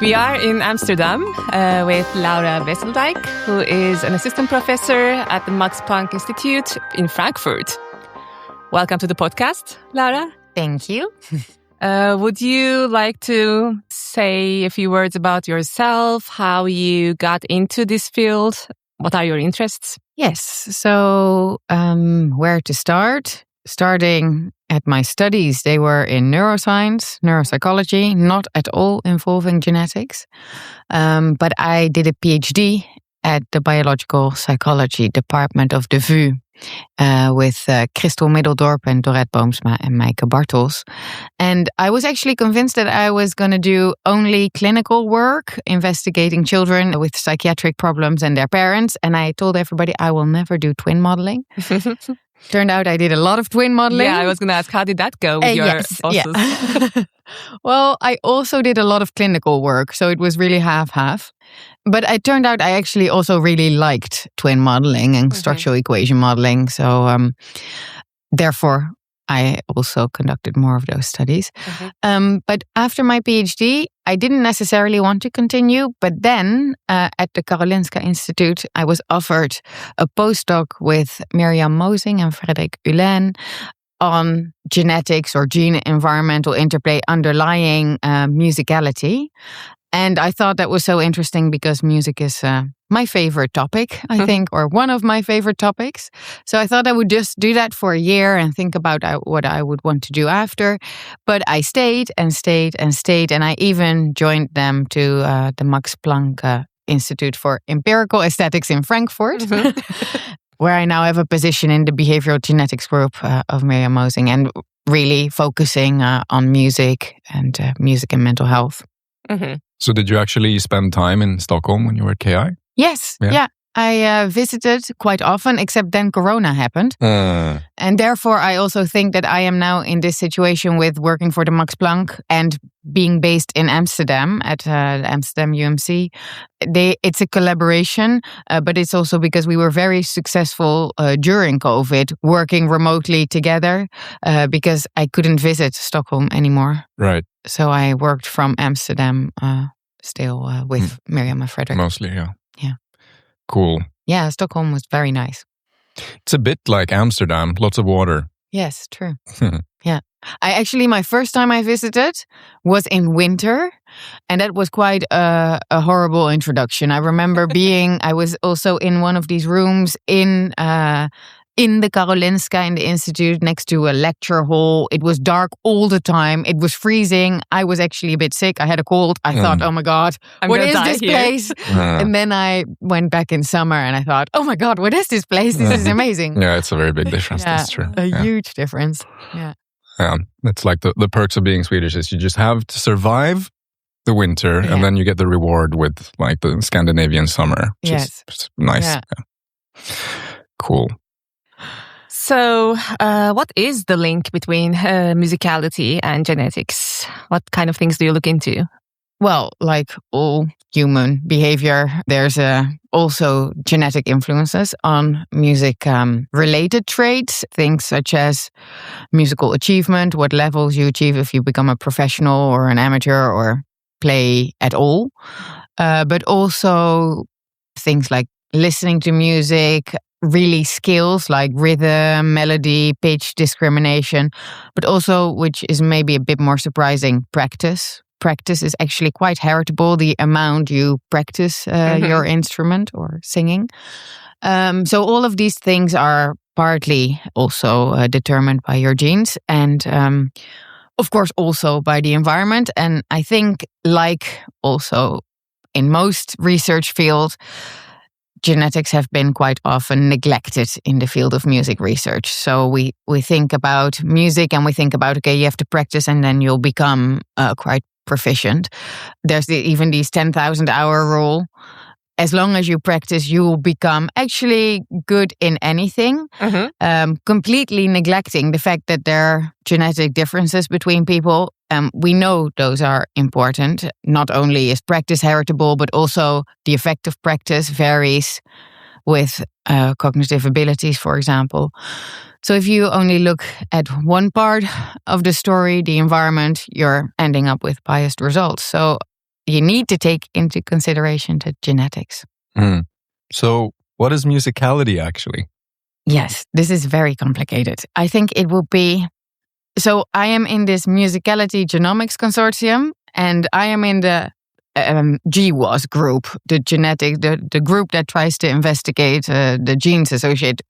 We are in Amsterdam with Laura Wesseldijk, who is an assistant professor at the Max Planck Institute in Frankfurt. Welcome to the podcast, Laura. Thank you. Would you like to say a few words about yourself, how you got into this field? What are your interests? Yes. So where to start? Starting at my studies, they were in neuroscience, neuropsychology, not at all involving genetics. But I did a PhD at the biological psychology department of the VU with Christel Middeldorp and Dorette Boomsma and Maaike Bartels. And I was actually convinced that I was going to do only clinical work, investigating children with psychiatric problems and their parents. And I told everybody I will never do twin modeling. Turned out I did a lot of twin modeling. Yeah, I was going to ask, how did that go with your Yeah. Well, I also did a lot of clinical work, so it was really half-half. But it turned out I actually also really liked twin modeling and structural equation modeling. So therefore, I also conducted more of those studies. But after my PhD, I didn't necessarily want to continue. But then at the Karolinska Institute, I was offered a postdoc with Mirjam Mosing and Frederik Ulen on genetics or gene-environmental interplay underlying musicality. And I thought that was so interesting because music is my favorite topic, I think, or one of my favorite topics. So I thought I would just do that for a year and think about what I would want to do after. But I stayed and stayed and stayed. And I even joined them to the Max Planck Institute for Empirical Aesthetics in Frankfurt, where I now have a position in the behavioral genetics group of Mirjam Mosing and really focusing on music and mental health. So did you actually spend time in Stockholm when you were at KI? Yes, yeah. I visited quite often, except then Corona happened. And therefore, I also think that I am now in this situation with working for the Max Planck and being based in Amsterdam at the Amsterdam UMC. It's a collaboration, but it's also because we were very successful during COVID, working remotely together because I couldn't visit Stockholm anymore. Right. So I worked from Amsterdam still with Mirjam and Frederik. Mostly, yeah. Yeah. Cool. Yeah, Stockholm was very nice. It's a bit like Amsterdam, lots of water. Yes, true. Yeah. My first time I visited was in winter, and that was quite a horrible introduction. I remember I was also in one of these rooms in the Karolinska in the institute next to a lecture hall. It was dark all the time. It was freezing. I was actually a bit sick. I had a cold. I thought, oh my God, what is this place? And then I went back in summer and I thought, oh my God, what is this place? This is amazing. Yeah, it's a very big difference. That's true. A huge difference. Yeah. Yeah, it's like the perks of being Swedish is you just have to survive the winter and then you get the reward with like the Scandinavian summer. Just nice. Yeah. Cool. So, what is the link between musicality and genetics? What kind of things do you look into? Well, like all human behavior, there's also genetic influences on music-related traits, things such as musical achievement, what levels you achieve if you become a professional or an amateur or play at all. But also things like listening to music, really skills like rhythm, melody, pitch, discrimination, but also, which is maybe a bit more surprising, practice. Practice is actually quite heritable, the amount you practice your instrument or singing. So all of these things are partly also determined by your genes and of course also by the environment. And I think like also in most research fields, genetics have been quite often neglected in the field of music research. So we think about music and we think about, okay, you have to practice and then you'll become quite proficient. There's even these 10,000 hour rule. As long as you practice, you will become actually good in anything, completely neglecting the fact that there are genetic differences between people. We know those are important. Not only is practice heritable, but also the effect of practice varies with cognitive abilities, for example. So if you only look at one part of the story, the environment, you're ending up with biased results. So you need to take into consideration the genetics. So what is musicality actually? Yes, this is very complicated. I think it will be... So I am in this musicality genomics consortium, and I am in the GWAS group, the group that tries to investigate the genes associated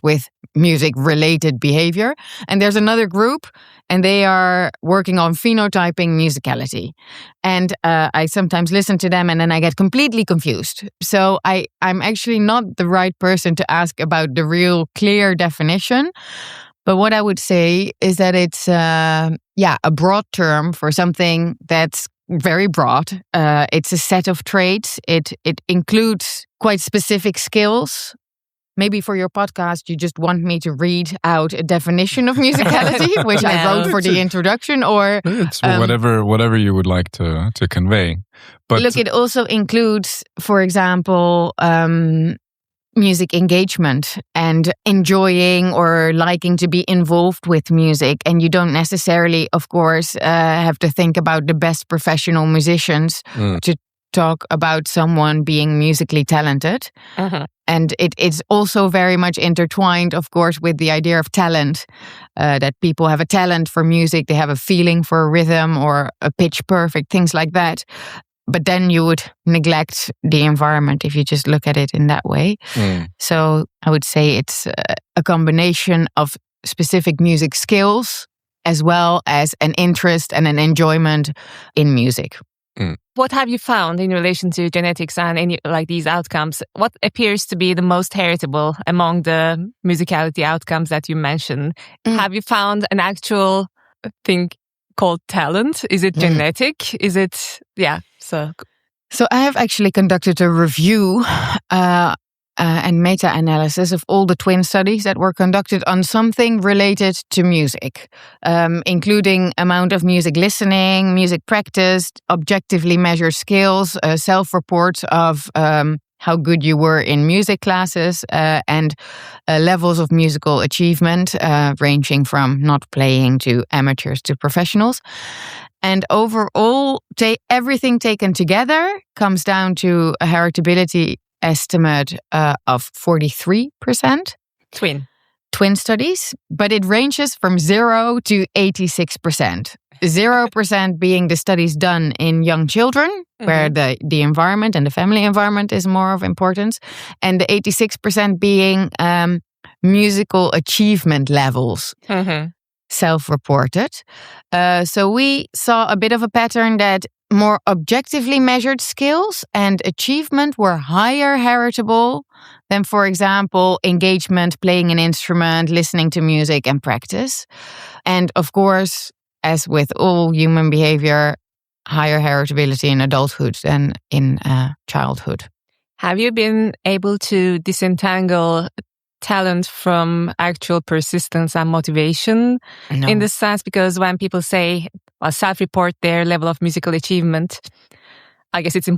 with music-related behavior. And there's another group, and they are working on phenotyping musicality. And I sometimes listen to them, and then I get completely confused. So I'm actually not the right person to ask about the real clear definition. But what I would say is that it's a broad term for something that's very broad. It's a set of traits. It includes quite specific skills. Maybe for your podcast, you just want me to read out a definition of musicality, which I wrote for the introduction, or it's whatever you would like to convey. But look, it also includes, for example, music engagement and enjoying or liking to be involved with music. And you don't necessarily, of course, have to think about the best professional musicians to talk about someone being musically talented. And it's also very much intertwined, of course, with the idea of talent, that people have a talent for music, they have a feeling for a rhythm or a pitch perfect, things like that. But then you would neglect the environment if you just look at it in that way. So I would say it's a combination of specific music skills as well as an interest and an enjoyment in music. What have you found in relation to genetics and any like these outcomes? What appears to be the most heritable among the musicality outcomes that you mentioned? Have you found an actual thing called talent? Is it genetic? Is it So I have actually conducted a review and meta-analysis of all the twin studies that were conducted on something related to music, including amount of music listening, music practice, objectively measured skills, self-reports of how good you were in music classes, and levels of musical achievement, ranging from not playing to amateurs to professionals. And overall, everything taken together comes down to a heritability estimate of 43%. Twin studies, but it ranges from 0 to 86%. 0% being the studies done in young children, where the environment and the family environment is more of importance, and the 86% being musical achievement levels. Self-reported. So we saw a bit of a pattern that more objectively measured skills and achievement were higher heritable than, for example, engagement, playing an instrument, listening to music, and practice. And of course, as with all human behavior, higher heritability in adulthood than in childhood. Have you been able to disentangle talent from actual persistence and motivation? No. In the sense, because when people say self-report their level of musical achievement, I guess it's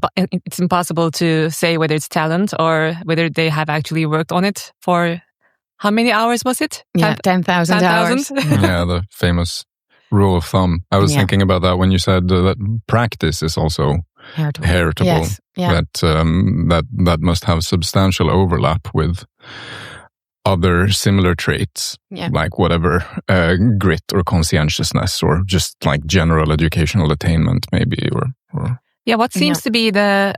impossible to say whether it's talent or whether they have actually worked on it for how many hours was it? 10,000 hours. Yeah, the famous rule of thumb. I was thinking about that when you said that practice is also heritable. Yes. Yeah. That must have substantial overlap with other similar traits, like whatever grit or conscientiousness or just like general educational attainment maybe. Or what seems to be the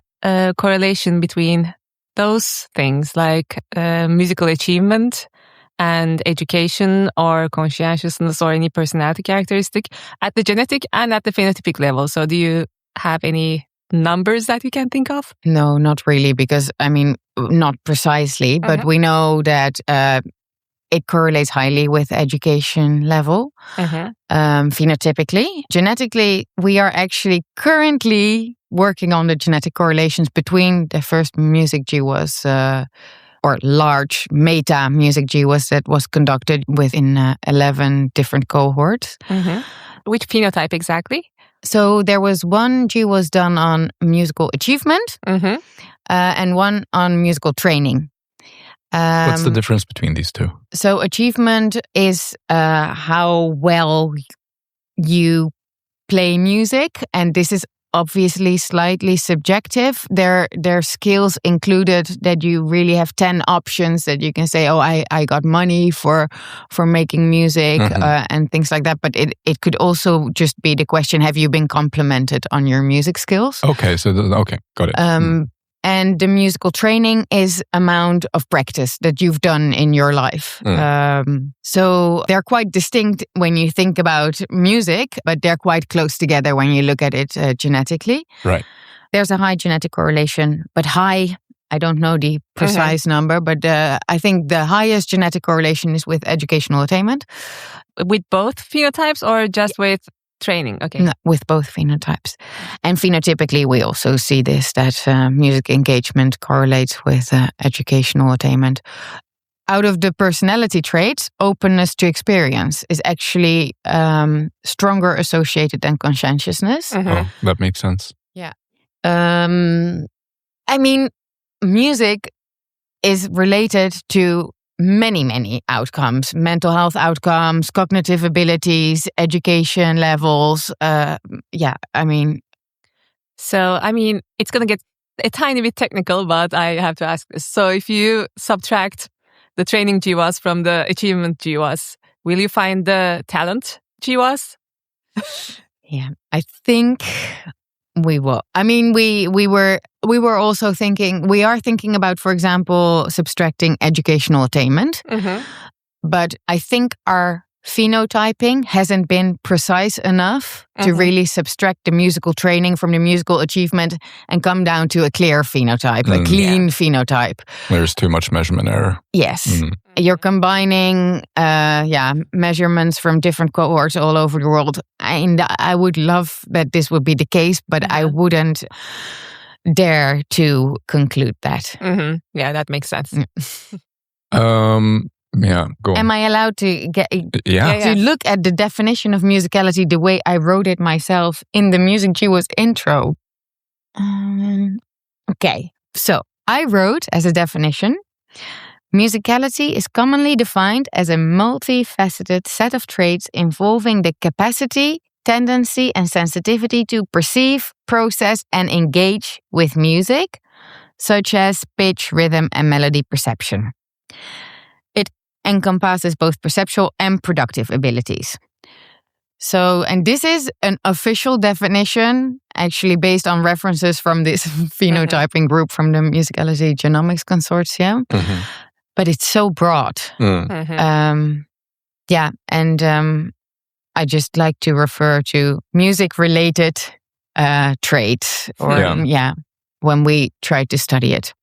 correlation between those things like musical achievement and education or conscientiousness or any personality characteristic at the genetic and at the phenotypic level? So do you have any numbers that you can think of? No, not really, because not precisely, but we know that it correlates highly with education level. Phenotypically. Genetically, we are actually currently working on the genetic correlations between the first music GWAS or large meta music GWAS that was conducted within 11 different cohorts. Which phenotype exactly? So there was one GWAS done on musical achievement and one on musical training. What's the difference between these two? So achievement is how well you play music, and this is obviously slightly subjective. Their skills included that you really have 10 options that you can say, oh, I got money for making music and things like that. But it could also just be the question, have you been complimented on your music skills? Okay, got it. And the musical training is amount of practice that you've done in your life. So they're quite distinct when you think about music, but they're quite close together when you look at it genetically. Right. There's a high genetic correlation, but high, I don't know the precise number, but I think the highest genetic correlation is with educational attainment. With both phenotypes or just with training? Okay. No, with both phenotypes. And phenotypically, we also see this, that music engagement correlates with educational attainment. Out of the personality traits, openness to experience is actually stronger associated than conscientiousness. Oh, that makes sense. Yeah. I mean, music is related to many outcomes, mental health outcomes, cognitive abilities, education levels. So, it's going to get a tiny bit technical, but I have to ask this. So if you subtract the training GWAS from the achievement GWAS, will you find the talent GWAS? Yeah, I think we will. I mean, we were also thinking, we are thinking about, for example, subtracting educational attainment. But I think our phenotyping hasn't been precise enough to really subtract the musical training from the musical achievement and come down to a clear phenotype, a clean phenotype. There's too much measurement error. Yes. You're combining measurements from different cohorts all over the world. And I would love that this would be the case, but I wouldn't dare to conclude that. Yeah, that makes sense. Yeah, go on. Am I allowed to to look at the definition of musicality the way I wrote it myself in the Music GWAS intro? Okay, so I wrote as a definition, musicality is commonly defined as a multifaceted set of traits involving the capacity, tendency, and sensitivity to perceive, process, and engage with music, such as pitch, rhythm, and melody perception. It encompasses both perceptual and productive abilities. So, and this is an official definition, actually based on references from this phenotyping group from the Musicality Genomics Consortium. But it's so broad. I just like to refer to music-related traits, or when we try to study it.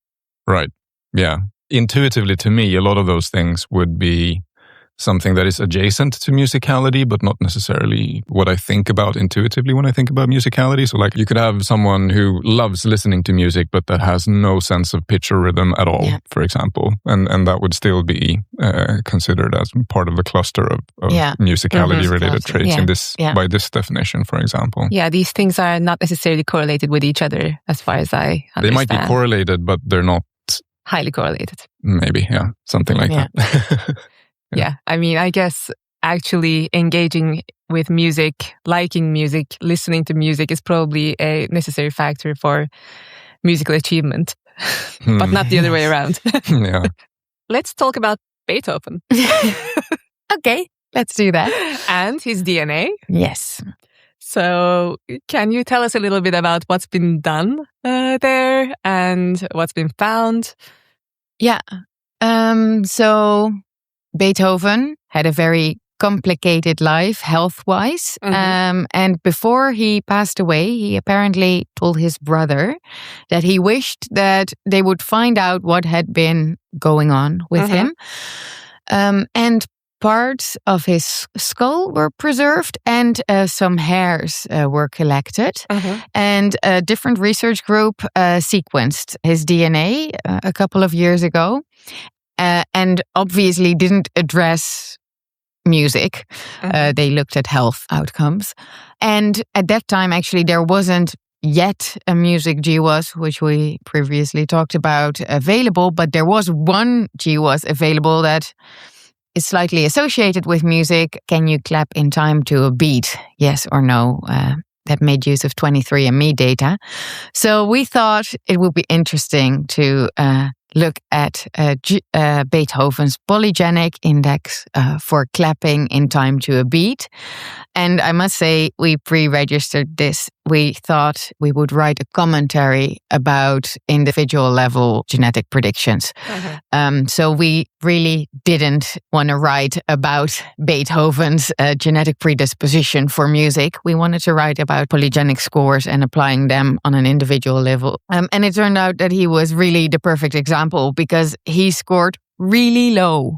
Right. Yeah. Intuitively, to me, a lot of those things would be something that is adjacent to musicality, but not necessarily what I think about intuitively when I think about musicality. So like you could have someone who loves listening to music, but that has no sense of pitch or rhythm at all, for example. And that would still be considered as part of the cluster of musicality-related traits by this definition, for example. Yeah, these things are not necessarily correlated with each other, as far as I understand. They might be correlated, but they're not highly correlated. Maybe, something like that. Yeah, I mean, I guess actually engaging with music, liking music, listening to music is probably a necessary factor for musical achievement, but not the other way around. Let's talk about Beethoven. Okay, let's do that. And his DNA. Yes. So can you tell us a little bit about what's been done there and what's been found? Yeah. So Beethoven had a very complicated life health-wise. And before he passed away, he apparently told his brother that he wished that they would find out what had been going on with him. And parts of his skull were preserved and some hairs were collected. And a different research group sequenced his DNA a couple of years ago. And obviously didn't address music. They looked at health outcomes. And at that time, actually, there wasn't yet a music GWAS, which we previously talked about, available. But there was one GWAS available that is slightly associated with music. Can you clap in time to a beat? Yes or no? that made use of 23andMe data. So we thought it would be interesting to look at Beethoven's polygenic index for clapping in time to a beat. And I must say, we pre-registered this. We thought we would write a commentary about individual level genetic predictions. So we really didn't want to write about Beethoven's genetic predisposition for music. We wanted to write about polygenic scores and applying them on an individual level. And it turned out that he was really the perfect example because he scored really low.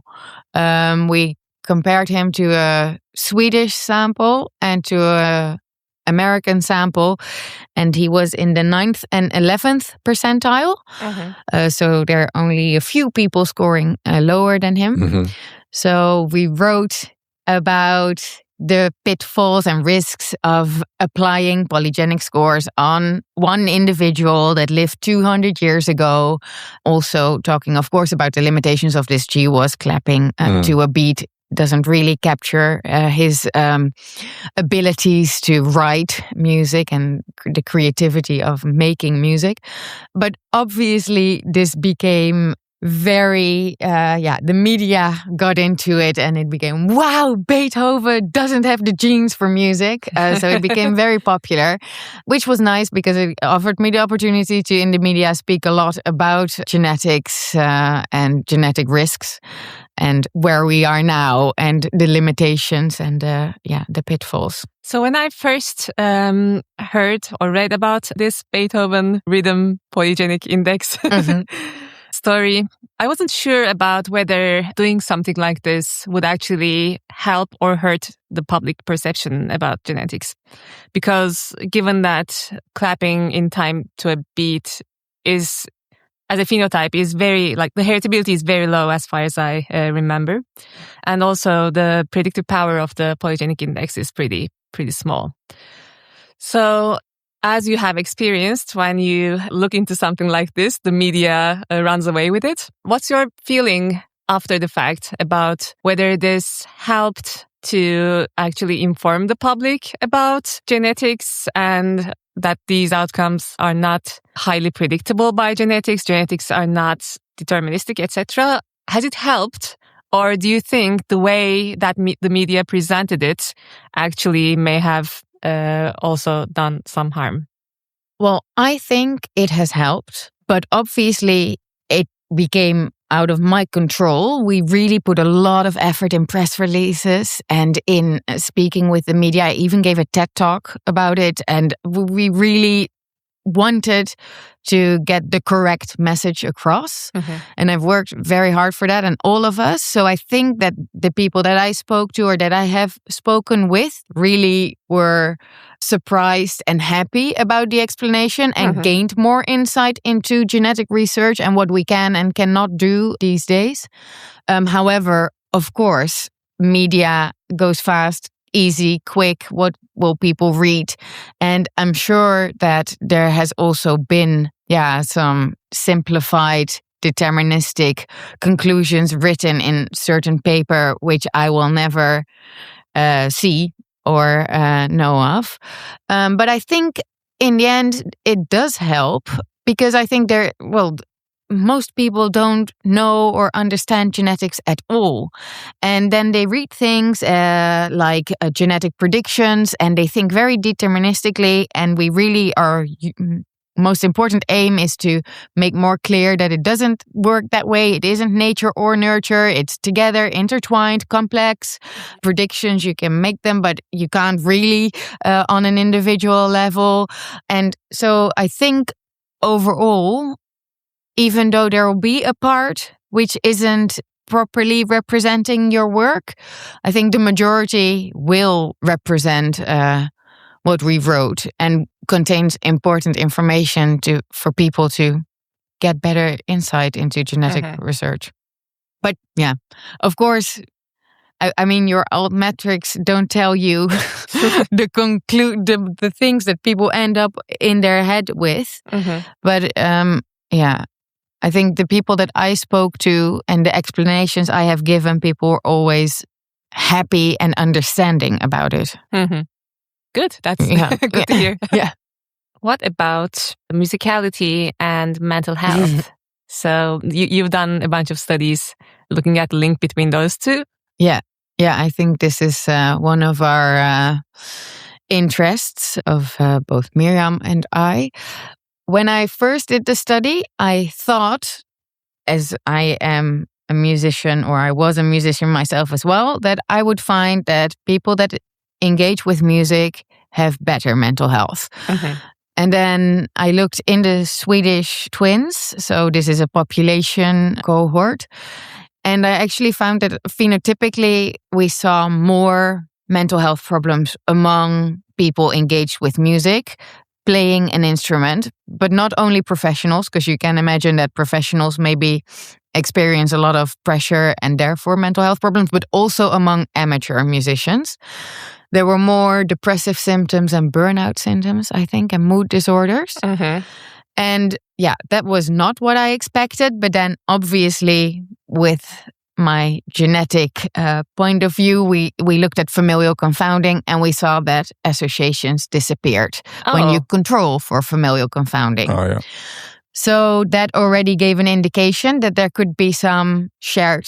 We compared him to a Swedish sample and to a American sample, and he was in the 9th and 11th percentile. So there are only a few people scoring lower than him. So we wrote about the pitfalls and risks of applying polygenic scores on one individual that lived 200 years ago. Also talking, of course, about the limitations of this GWAS clapping to a beat. Doesn't really capture his abilities to write music and the creativity of making music. But obviously this became very, the media got into it and it became, wow, Beethoven doesn't have the genes for music. So it became very popular, which was nice because it offered me the opportunity to, in the media, speak a lot about genetics and genetic risks and where we are now and the limitations and the pitfalls. So when I first heard or read about this Beethoven rhythm polygenic index story, I wasn't sure about whether doing something like this would actually help or hurt the public perception about genetics. Because given that clapping in time to a beat is, as a phenotype, is very, like, the heritability is very low as far as I remember. And also the predictive power of the polygenic index is pretty small. So as you have experienced, when you look into something like this, the media runs away with it. What's your feeling after the fact about whether this helped to actually inform the public about genetics and that these outcomes are not highly predictable by genetics, genetics are not deterministic, etc.? Has it helped? Or do you think the way that the media presented it actually may have also done some harm? Well, I think it has helped, but obviously it became out of my control. We really put a lot of effort in press releases and in speaking with the media. I even gave a TED talk about it, and we really wanted to get the correct message across. And I've worked very hard for that, and all of us. So I think that the people that I spoke to or that I have spoken with really were surprised and happy about the explanation and gained more insight into genetic research and what we can and cannot do these days. However, of course, media goes fast, easy, quick. What will people read? And I'm sure that there has also been, some simplified, deterministic conclusions written in certain paper, which I will never see or know of. But I think in the end, it does help because I think most people don't know or understand genetics at all. And then they read things like genetic predictions and they think very deterministically. And we really are... most important aim is to make more clear that it doesn't work that way. It isn't nature or nurture. It's together, intertwined, complex predictions. You can make them, but you can't really on an individual level. And so I think overall, even though there will be a part which isn't properly representing your work, I think the majority will represent what we wrote and contains important information for people to get better insight into genetic research. But of course, I mean, your old metrics don't tell you the things that people end up in their head with. But I think the people that I spoke to and the explanations I have given, people were always happy and understanding about it. Good. That's good to hear. Yeah. What about musicality and mental health? So you've done a bunch of studies looking at the link between those two. Yeah. I think this is one of our interests of both Miriam and I. When I first did the study, I thought, as I am a musician, or I was a musician myself as well, that I would find that people that engage with music have better mental health. And then I looked in the Swedish twins. So this is a population cohort. And I actually found that phenotypically we saw more mental health problems among people engaged with music, playing an instrument, but not only professionals, because you can imagine that professionals maybe experience a lot of pressure and therefore mental health problems, but also among amateur musicians. There were more depressive symptoms and burnout symptoms, I think, and mood disorders. And yeah, that was not what I expected. But then obviously with my genetic point of view, we looked at familial confounding and we saw that associations disappeared when you control for familial confounding. So that already gave an indication that there could be some shared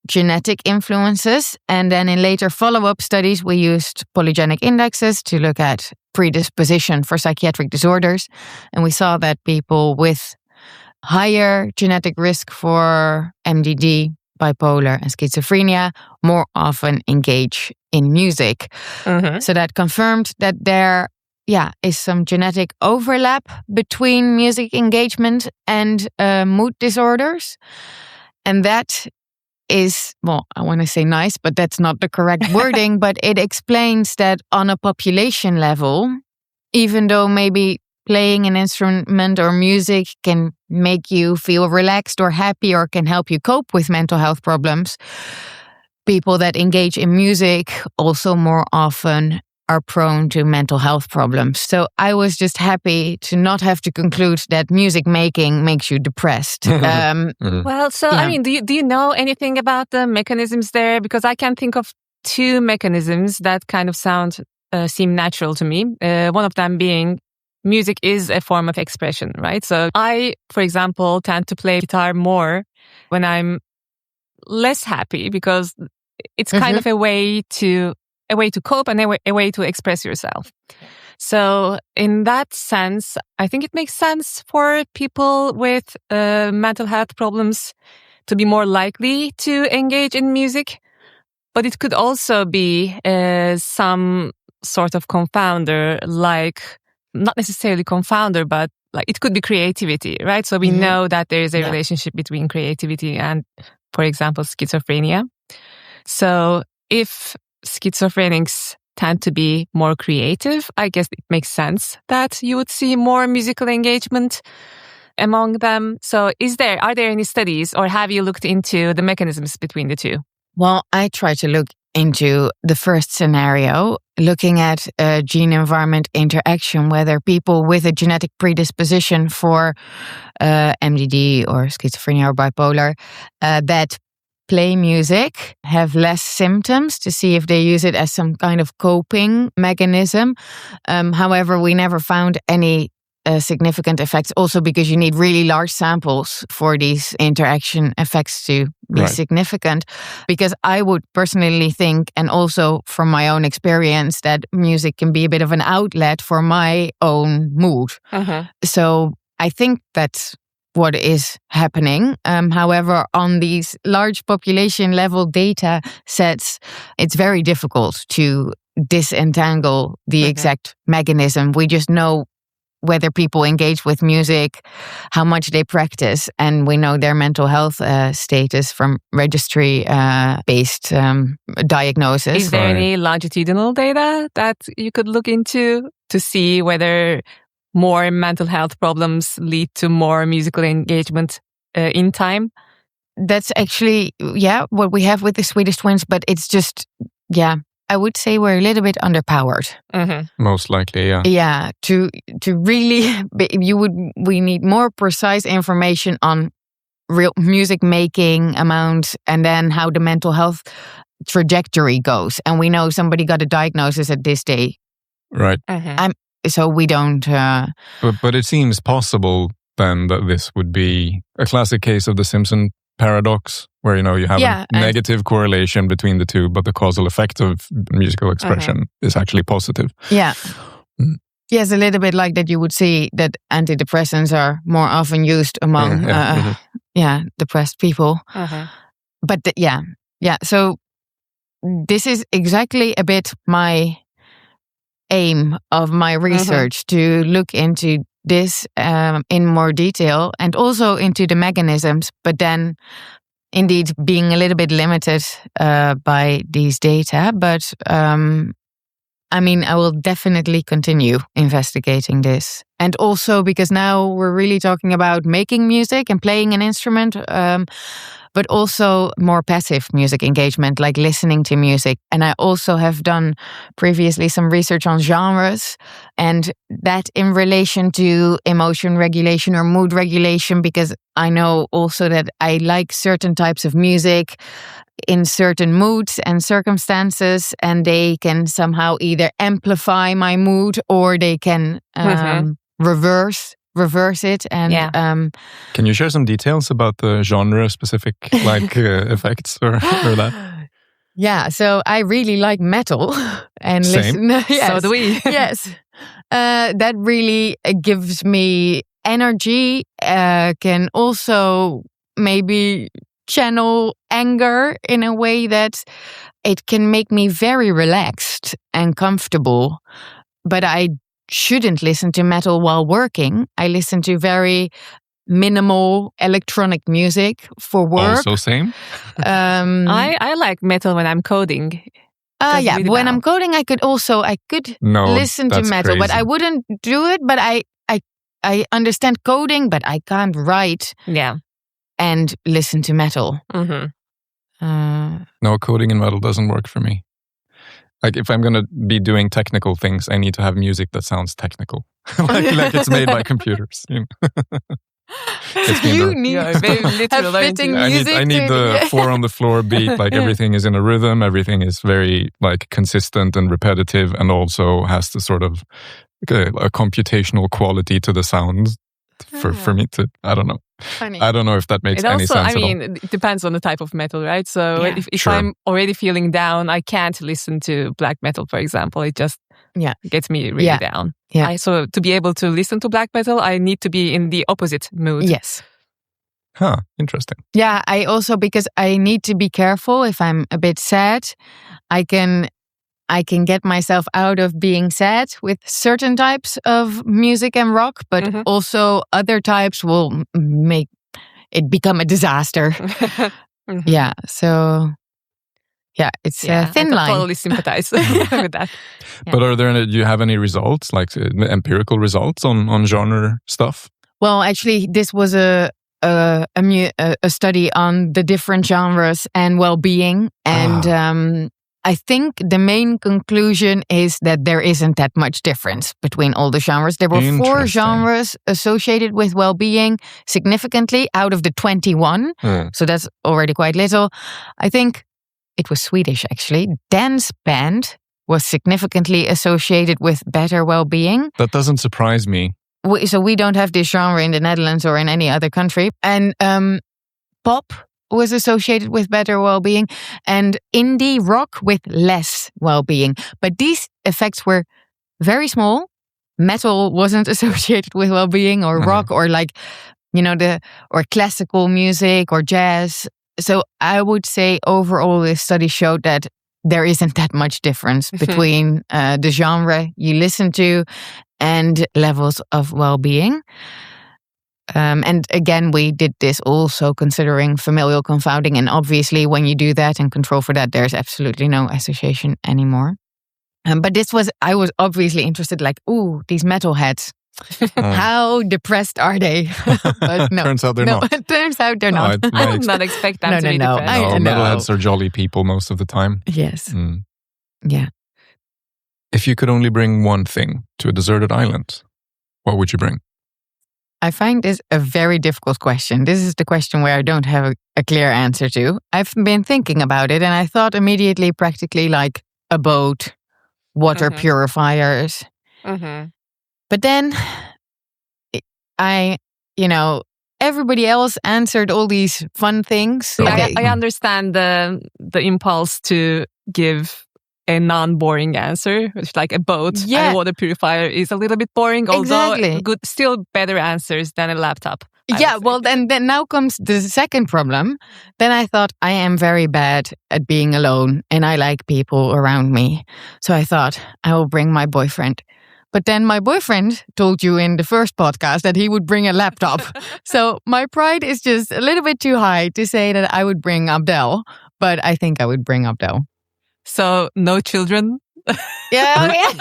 genetic influences. And then in later follow-up studies, we used polygenic indexes to look at predisposition for psychiatric disorders. And we saw that people with higher genetic risk for MDD, bipolar, and schizophrenia more often engage in music. So that confirmed that there is some genetic overlap between music engagement and mood disorders. And that is, well, I want to say nice, but that's not the correct wording, but it explains that on a population level, even though maybe playing an instrument or music can make you feel relaxed or happy or can help you cope with mental health problems, people that engage in music also more often are prone to mental health problems. So I was just happy to not have to conclude that music making makes you depressed. Well, so I mean, do you know anything about the mechanisms there? Because I can think of two mechanisms that kind of seem natural to me. One of them being music is a form of expression, right? So I, for example, tend to play guitar more when I'm less happy because it's kind of a way to cope and a way to express yourself. So in that sense, I think it makes sense for people with mental health problems to be more likely to engage in music. But it could also be some sort of confounder, like not necessarily confounder, but like it could be creativity, right? So we know that there is a relationship between creativity and, for example, schizophrenia. So if schizophrenics tend to be more creative, I guess it makes sense that you would see more musical engagement among them. So are there any studies, or have you looked into the mechanisms between the two? Well, I try to look into the first scenario, looking at gene-environment interaction, whether people with a genetic predisposition for MDD or schizophrenia or bipolar that play music have less symptoms, to see if they use it as some kind of coping mechanism. However, we never found any significant effects, also because you need really large samples for these interaction effects to be significant. Because I would personally think, and also from my own experience, that music can be a bit of an outlet for my own mood. So I think that's what is happening. However, on these large population level data sets, it's very difficult to disentangle the exact mechanism. We just know whether people engage with music, how much they practice, and we know their mental health status from registry-based diagnosis. Is there any longitudinal data that you could look into to see whether more mental health problems lead to more musical engagement in time? That's actually, what we have with the Swedish twins, but it's just, I would say we're a little bit underpowered. Most likely, yeah. Yeah, to really, we need more precise information on real music making amount and then how the mental health trajectory goes. And we know somebody got a diagnosis at this day. Right. So we don't... But it seems possible then that this would be a classic case of the Simpson paradox, where you have a negative correlation between the two, but the causal effect of musical expression is actually positive. Yeah. Yes, a little bit like that. You would see that antidepressants are more often used among depressed people. But so this is exactly a bit my aim of my research, to look into this in more detail, and also into the mechanisms, but then indeed being a little bit limited by these data. But I will definitely continue investigating this. And also because now we're really talking about making music and playing an instrument, but also more passive music engagement, like listening to music. And I also have done previously some research on genres, and that in relation to emotion regulation or mood regulation, because I know also that I like certain types of music in certain moods and circumstances, and they can somehow either amplify my mood or they can reverse it. And can you share some details about the genre specific effects or that? Yeah, so I really like metal and Same. listen. Yes, so do we. Yes, that really gives me energy. Can also maybe channel anger in a way that it can make me very relaxed and comfortable. But I shouldn't listen to metal while working. I listen to very minimal electronic music for work. Also same? I like metal when I'm coding. Really when I'm coding, I could listen to metal, crazy. But I wouldn't do it. But I understand coding, but I can't write and listen to metal. No, coding in metal doesn't work for me. Like if I'm going to be doing technical things, I need to have music that sounds technical. like it's made by computers. You need fitting music. I need the 4 on the floor beat. Like everything is in a rhythm. Everything is very consistent and repetitive, and also has the sort of a computational quality to the sound for me to. I don't know. Funny. I don't know if that makes any sense at all. It depends on the type of metal, right? So if I'm already feeling down, I can't listen to black metal, for example. It just gets me really down. Yeah. So to be able to listen to black metal, I need to be in the opposite mood. Yes. Huh, interesting. Yeah, I also, because I need to be careful if I'm a bit sad, I can get myself out of being sad with certain types of music and rock, but also other types will make it become a disaster. Yeah, so it's a thin line. I totally sympathize with that. Yeah. But do you have any results, like empirical results on genre stuff? Well, actually, this was a study on the different genres and well-being, and I think the main conclusion is that there isn't that much difference between all the genres. There were 4 genres associated with well-being significantly out of the 21. So that's already quite little. I think it was Swedish, actually. Dance band was significantly associated with better well-being. That doesn't surprise me. So we don't have this genre in the Netherlands or in any other country. And pop was associated with better well-being, and indie rock with less well-being. But these effects were very small. Metal wasn't associated with well-being, or rock, or or classical music or jazz. So I would say overall this study showed that there isn't that much difference between the genre you listen to and levels of well-being. And again, we did this also considering familial confounding. And obviously, when you do that and control for that, there's absolutely no association anymore. But I was obviously interested, these metalheads. How depressed are they? But no. Turns out they're not. It turns out they're not. I did not expect them to be depressed. No, metalheads are jolly people most of the time. Yes. Yeah. If you could only bring one thing to a deserted island, what would you bring? I find this a very difficult question. This is the question where I don't have a clear answer to. I've been thinking about it, and I thought immediately practically like a boat water purifiers. But then everybody else answered all these fun things. Okay. I understand the impulse to give a non-boring answer, which like a boat and a water purifier is a little bit boring, although still better answers than a laptop. Yeah, well, then now comes the second problem. Then I thought, I am very bad at being alone and I like people around me. So I thought, I will bring my boyfriend. But then my boyfriend told you in the first podcast that he would bring a laptop. So my pride is just a little bit too high to say that I would bring Abdel, but I think I would bring Abdel. So no children? Yeah.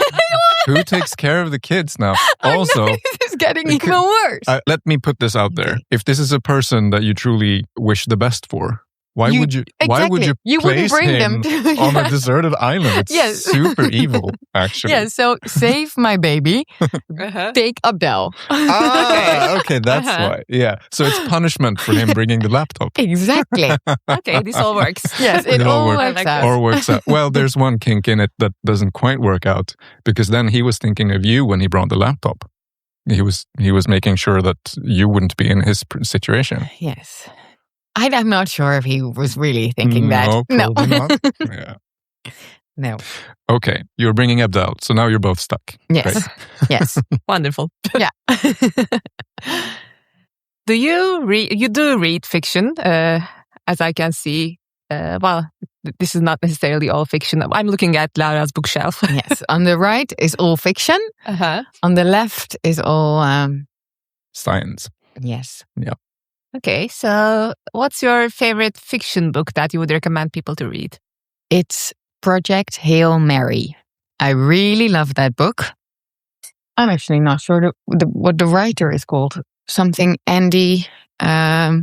Who takes care of the kids now? Also, this is getting even worse. Let me put this out there. If this is a person that you truly wish the best for, why would you place him on a deserted island? It's super evil, actually. Yeah, so save my baby, take Abdel. Okay, that's why. Yeah, so it's punishment for him bringing the laptop. Exactly. Okay, this all works. Yes, it all works out. Or works out. Well, there's one kink in it that doesn't quite work out, because then he was thinking of you when he brought the laptop. He was making sure that you wouldn't be in his situation. Yes. I'm not sure if he was really thinking that. No, probably not. Yeah. No. Okay, you're bringing Abdel, so now you're both stuck. Yes. Great. Yes. Wonderful. Yeah. Do you read? You do read fiction, as I can see. Well, this is not necessarily all fiction. I'm looking at Laura's bookshelf. Yes. On the right is all fiction. On the left is all science. Yes. Yeah. Okay, so what's your favorite fiction book that you would recommend people to read? It's Project Hail Mary. I really love that book. I'm actually not sure what the writer is called. Something Andy. How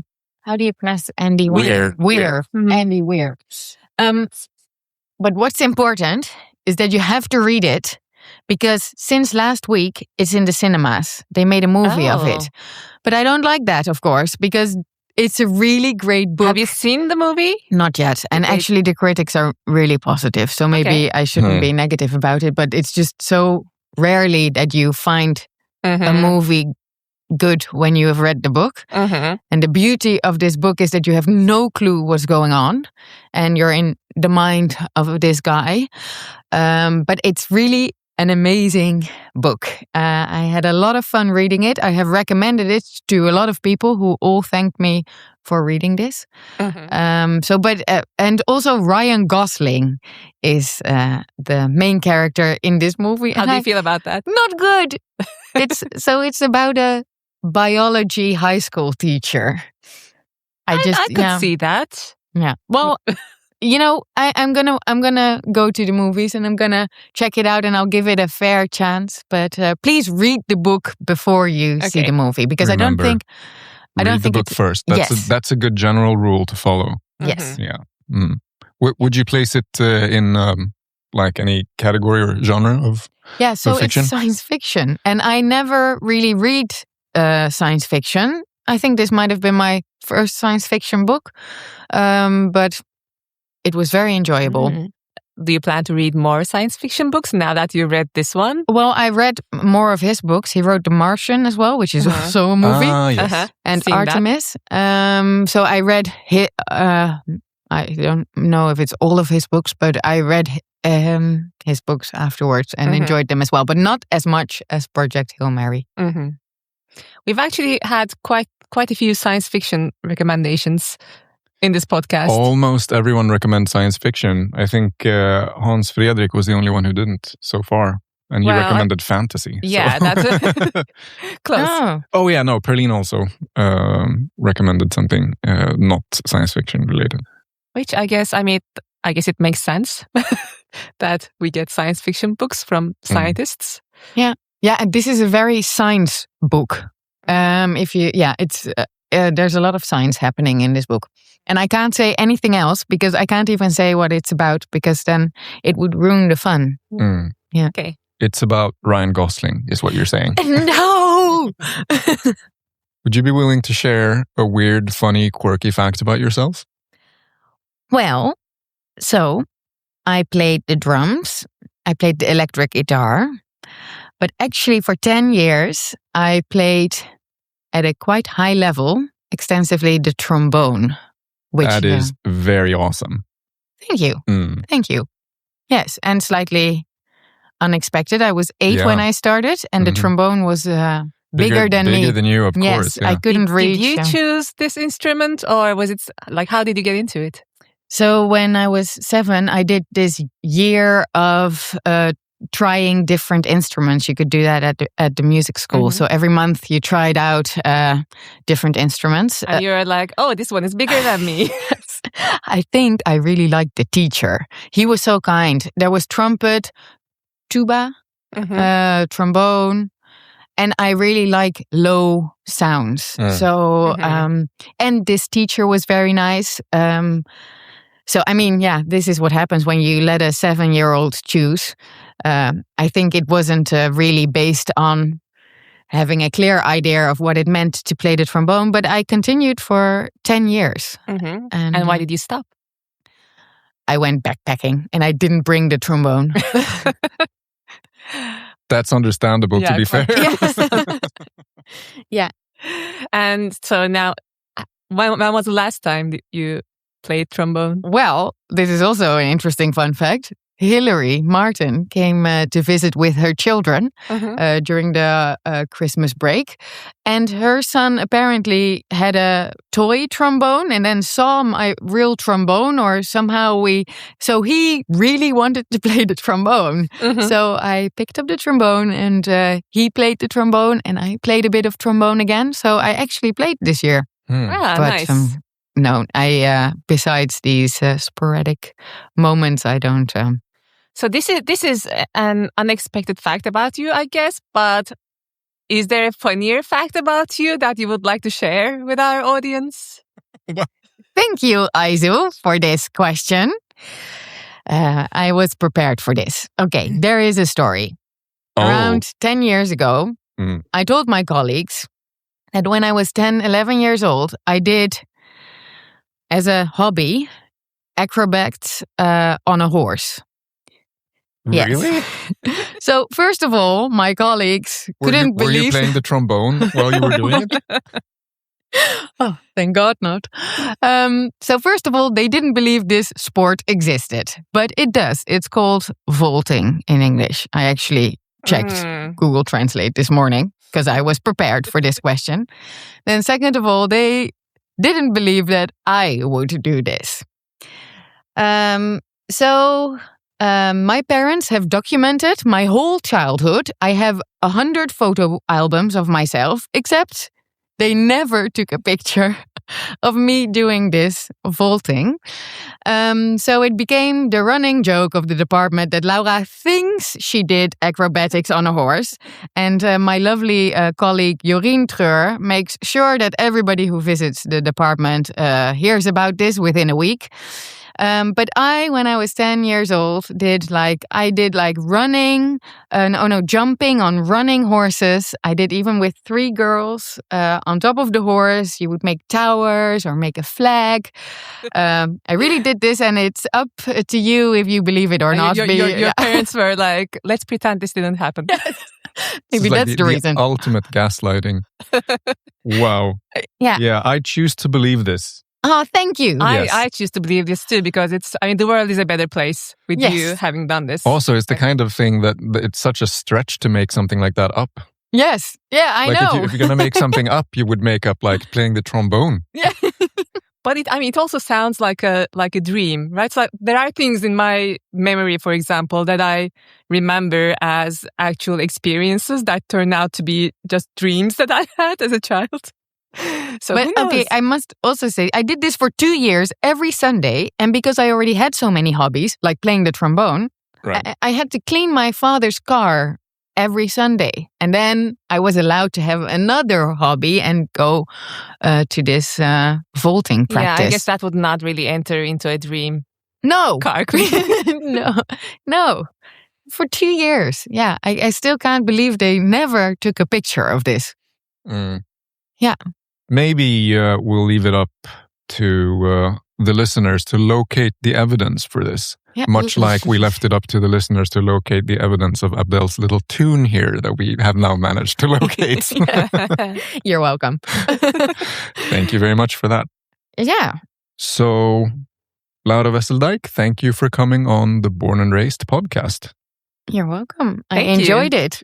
do you pronounce Andy? Weir. Mm-hmm. Andy Weir. But what's important is that you have to read it, because since last week it's in the cinemas. They made a movie of it. But I don't like that, of course, because it's a really great book. Have you seen the movie? Not yet. And actually the critics are really positive. So maybe I shouldn't be negative about it. But it's just so rarely that you find a movie good when you have read the book. And the beauty of this book is that you have no clue what's going on. And you're in the mind of this guy. But it's really an amazing book. I had a lot of fun reading it. I have recommended it to a lot of people who all thanked me for reading this. And also Ryan Gosling is the main character in this movie. How do you feel about that? Not good. It's about a biology high school teacher. I could see that. Yeah. Well. I'm gonna go to the movies and I'm gonna check it out and I'll give it a fair chance. But please read the book before you see the movie, because Remember, I don't think the book first. That's a good general rule to follow. Yes. Yeah. Would you place it in like any category or genre of? Yeah. So fiction? It's science fiction, and I never really read science fiction. I think this might have been my first science fiction book, but it was very enjoyable. Do you plan to read more science fiction books now that you read this one? Well, I read more of his books. He wrote The Martian as well, which is also a movie. Yes. And seen Artemis. So I read I don't know if it's all of his books, but I read his books afterwards and enjoyed them as well, but not as much as Project Hail Mary. We've actually had quite a few science fiction recommendations in this podcast. Almost everyone recommends science fiction. I think Hans Fredrik was the only one who didn't so far. And he recommended fantasy. Yeah, so. That's close. Oh yeah, no, Perlin also recommended something not science fiction related. Which I guess it makes sense that we get science fiction books from scientists. Yeah. Yeah, and this is a very science book. There's a lot of science happening in this book. And I can't say anything else because I can't even say what it's about, because then it would ruin the fun. Yeah. Okay. It's about Ryan Gosling, is what you're saying. No! Would you be willing to share a weird, funny, quirky fact about yourself? Well, so I played the drums I played the electric guitar. But actually for 10 years, I played at a quite high level, extensively, the trombone. That is very awesome. Thank you. Thank you. Yes, and slightly unexpected. I was 8 when I started, and the trombone was bigger than me. Bigger than you, of course. Yes, I couldn't reach. Did you choose this instrument, or was it like, how did you get into it? So when I was 7, I did this year of trying different instruments. You could do that at the music school. So every month you tried out different instruments. And you're like, oh, this one is bigger than me. I think I really liked the teacher. He was so kind. There was trumpet, tuba, trombone, and I really like low sounds. So, and this teacher was very nice. So, I mean, this is what happens when you let a 7-year-old choose. I think it wasn't really based on having a clear idea of what it meant to play the trombone, but I continued for 10 years. And why did you stop? I went backpacking and I didn't bring the trombone. That's understandable, to be fair. Yeah. And so now, when was the last time that you played trombone? Well, this is also an interesting fun fact. Hillary Martin came to visit with her children during the Christmas break. And her son apparently had a toy trombone and then saw my real trombone, or somehow so he really wanted to play the trombone. So I picked up the trombone and he played the trombone and I played a bit of trombone again. So I actually played this year. Nice. No, besides these sporadic moments, I don't. So this is an unexpected fact about you, I guess. But is there a funnier fact about you that you would like to share with our audience? Thank you, Aysu, for this question. I was prepared for this. Okay, there is a story. Around 10 years ago, I told my colleagues that when I was 10, 11 years old, I did, as a hobby, acrobats on a horse. Really? Yes. So, first of all, my colleagues couldn't believe... Were you playing the trombone while you were doing it? Oh, thank God not. So, first of all, they didn't believe this sport existed. But it does. It's called vaulting in English. I actually checked Google Translate this morning because I was prepared for this question. Then, second of all, they didn't believe that I would do this. My parents have documented my whole childhood. I have 100 photo albums of myself, except they never took a picture of me doing this vaulting. So it became the running joke of the department that Laura thinks she did acrobatics on a horse. And my lovely colleague Jorien Treur makes sure that everybody who visits the department hears about this within a week. But when I was 10 years old, I did running, jumping on running horses. I did even with 3 girls on top of the horse. You would make towers or make a flag. I really did this, and it's up to you if you believe it or not. Your parents were like, let's pretend this didn't happen. Maybe that's the reason. The ultimate gaslighting. Wow. Yeah, I choose to believe this. Oh, thank you. I choose to believe this too, because the world is a better place with you having done this. Also, it's the kind of thing that it's such a stretch to make something like that up. Yes. Yeah, I know. If you're going to make something up, you would make up playing the trombone. Yeah. But it also sounds like a dream, right? So there are things in my memory, for example, that I remember as actual experiences that turn out to be just dreams that I had as a child. So but okay, I must also say I did this for 2 years every Sunday, and because I already had so many hobbies, like playing the trombone, I had to clean my father's car every Sunday, and then I was allowed to have another hobby and go to this vaulting practice. Yeah, I guess that would not really enter into a dream. No, car cleaning. No. For 2 years, yeah, I still can't believe they never took a picture of this. Yeah. Maybe we'll leave it up to the listeners to locate the evidence for this. Much like we left it up to the listeners to locate the evidence of Abdel's little tune here that we have now managed to locate. You're welcome. Thank you very much for that. Yeah. So, Laura Wesseldijk, thank you for coming on the Born and Raised podcast. You're welcome. I enjoyed it.